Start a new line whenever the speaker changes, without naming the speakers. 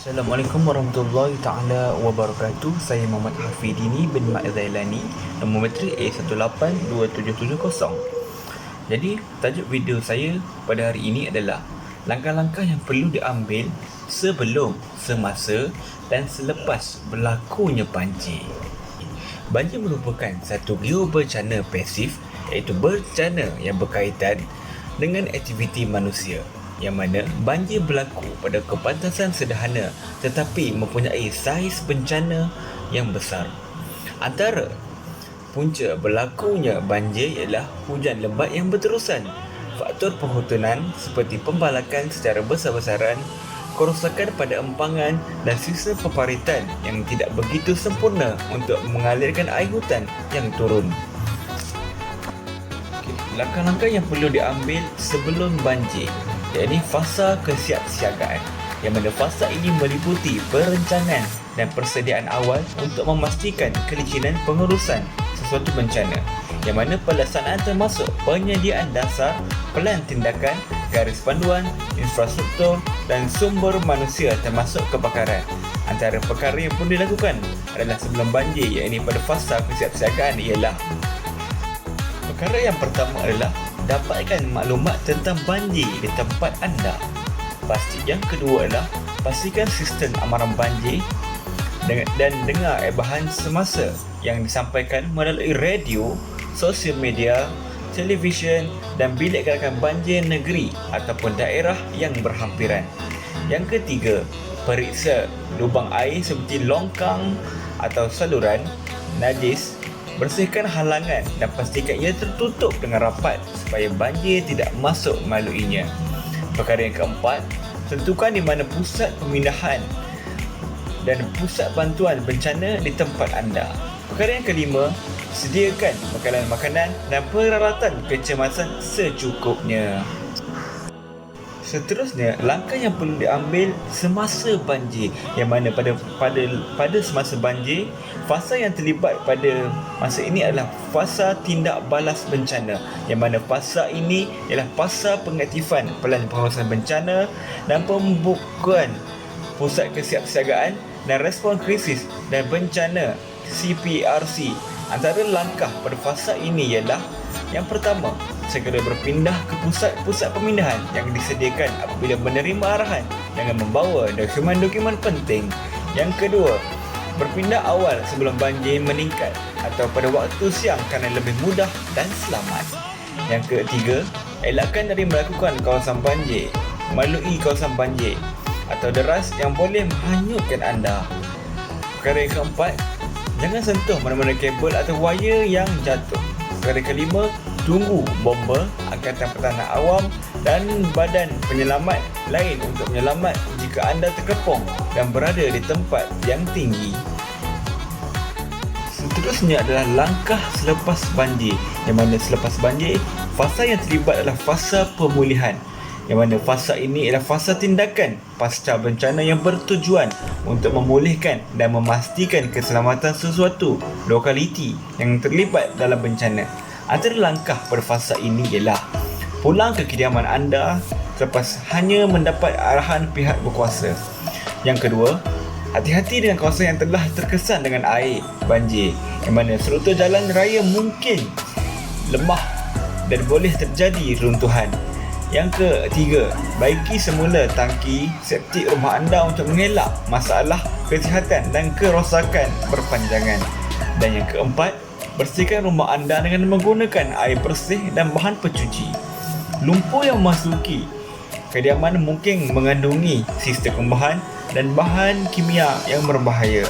Assalamualaikum warahmatullahi taala wabarakatuh. Saya Muhammad Hafidini bin Mak Zailani, nombor metrik A182770. Jadi, tajuk video saya pada hari ini adalah langkah-langkah yang perlu diambil sebelum, semasa dan selepas berlakunya banjir. Banjir merupakan satu bencana pasif, iaitu bencana yang berkaitan dengan aktiviti manusia, yang mana banjir berlaku pada kepantasan sederhana tetapi mempunyai saiz bencana yang besar. Antara punca berlakunya banjir ialah hujan lebat yang berterusan, faktor perhutanan seperti pembalakan secara besar-besaran, kerosakan pada empangan dan sistem peparitan yang tidak begitu sempurna untuk mengalirkan air hutan yang turun. Langkah-langkah yang perlu diambil sebelum banjir, yakni fasa kesiapsiagaan, yang mana fasa ini meliputi perencanaan dan persediaan awal untuk memastikan kelicinan pengurusan sesuatu bencana, yang mana pelaksanaan termasuk penyediaan dasar, pelan tindakan, garis panduan, infrastruktur dan sumber manusia termasuk kebakaran. Antara perkara yang perlu dilakukan adalah sebelum banjir, yakni pada fasa kesiapsiagaan ialah: perkara yang pertama adalah dapatkan maklumat tentang banjir di tempat anda. Yang kedua adalah pastikan sistem amaran banjir dan dengar ebahan semasa yang disampaikan melalui radio, sosial media, televisyen dan bilik gerakan banjir negeri ataupun daerah yang berhampiran. Yang ketiga, periksa lubang air seperti longkang atau saluran najis. Bersihkan halangan dan pastikan ia tertutup dengan rapat supaya banjir tidak masuk melaluinya. Perkara yang keempat, tentukan di mana pusat pemindahan dan pusat bantuan bencana di tempat anda. Perkara yang kelima, sediakan makanan dan peralatan kecemasan secukupnya. Seterusnya, langkah yang perlu diambil semasa banjir, yang mana pada semasa banjir, fasa yang terlibat pada masa ini adalah fasa tindak balas bencana, yang mana fasa ini ialah fasa pengaktifan pelan pengurusan bencana dan pembukaan pusat kesiapsiagaan dan respon krisis dan bencana CPRC. Antara langkah pada fasa ini ialah: yang pertama, segera berpindah ke pusat pemindahan yang disediakan apabila menerima arahan dengan membawa dokumen-dokumen penting. Yang kedua, berpindah awal sebelum banjir meningkat atau pada waktu siang kerana lebih mudah dan selamat. Yang ketiga, elakkan dari melakukan kawasan banjir melalui kawasan banjir atau deras yang boleh menghanyutkan anda. Perkara yang keempat, jangan sentuh mana-mana kabel atau wire yang jatuh. Perkara kelima, tunggu bomba, Angkatan Pertahanan Awam dan badan penyelamat lain untuk menyelamat jika anda terkepung dan berada di tempat yang tinggi. Seterusnya adalah langkah selepas banjir, yang mana selepas banjir, fasa yang terlibat adalah fasa pemulihan, yang mana fasa ini adalah fasa tindakan pasca bencana yang bertujuan untuk memulihkan dan memastikan keselamatan sesuatu lokaliti yang terlibat dalam bencana. Antara langkah pada fasa ini ialah pulang ke kediaman anda selepas hanya mendapat arahan pihak berkuasa. Yang kedua, hati-hati dengan kawasan yang telah terkesan dengan air banjir, yang mana struktur jalan raya mungkin lemah dan boleh terjadi runtuhan. Yang ketiga, baiki semula tangki septik rumah anda untuk mengelak masalah kesihatan dan kerosakan berpanjangan. Dan yang keempat, bersihkan rumah anda dengan menggunakan air bersih dan bahan pencuci. Lumpur yang memasuki kediaman mungkin mengandungi sistem pembahan dan bahan kimia yang berbahaya.